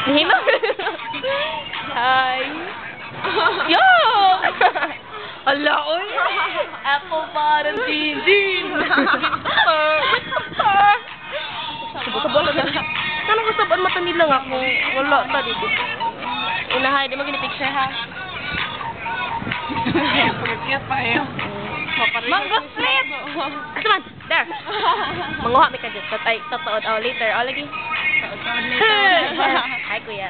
Hino? Hi. Yo! Ala, oy. Ako parang Jinjin. Sabot-sabot lang. Ano ko saban mata nila nga kung wala ta dito. Inahay, di mo gini-picture ha? Pagkakiyat pa eh. Mango split! Come on, there. Manguha mi ka dyan. Ay, totoo. Oh, later. Oh, lagi. Hi, kuya.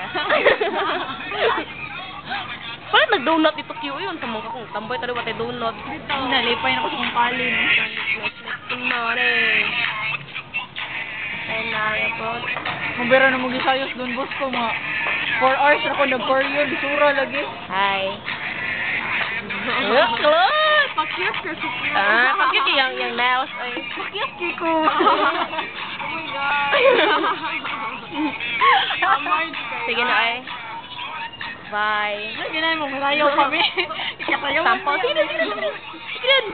Parang nag-donut dito Q yun. Sa mga kong tamboy tayo batay donut. Nalipay na ko sa kong palin. Tingnan ay naya po. Mabera na mag-isayos doon, boss ko. Mga 4 hours na ko nag-Korean. Sura lagi. Hi. Look, look! Pakiyat ka sa kyo. Pakit yung nails. Ay. Pakiyat ka ko. Oh my God. Sige na ay. Bye. Ay, ginahin mo. Malayaw kami. Ikasayaw. Sample. Sige na. Sige na.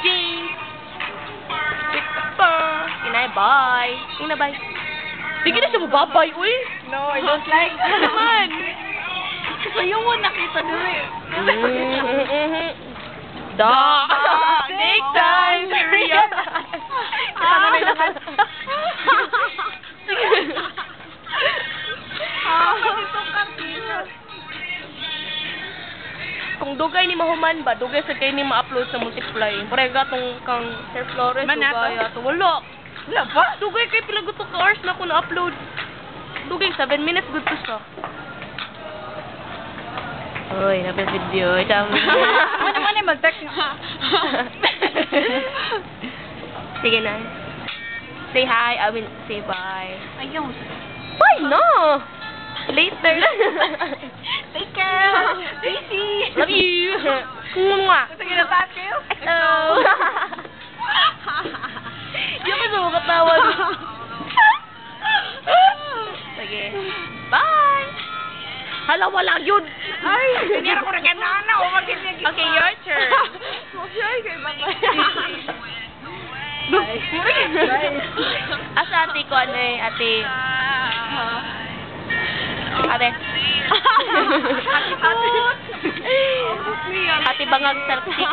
Jing. Kinay, bye. Sige na, bye. Sige na siya mo, bye, uy. No, I don't like that. Naman. Sayaw mo, nakita doon eh. Take time to realize. Kasama na lahat. Kung dugay ni mahuman ba, dugay sa kayo ni ma-upload sa multiply. Parega tong kang Sir Flores, dugay ato. Wala. Wala pa? Dugay kay pila gusto ka hours na ako na-upload. Dugay, 7 minutes good to siya. Uy, napag-video. Muna mag-text nga. Sige na. Say hi, I mean, say bye. Ayaw. Why no? Later. Take care. Busy. Love you. Mwah. Sige na pa kayo. Hello. Yung kasi mo katawa. Sige. Bye. Hala, wala yun. Ay, hindi ako na kanana. Okay, your turn. Okay, kay bye-bye. Bye. Asa ate ko, ano eh, ate? Ate. Ate bangag sarapsik.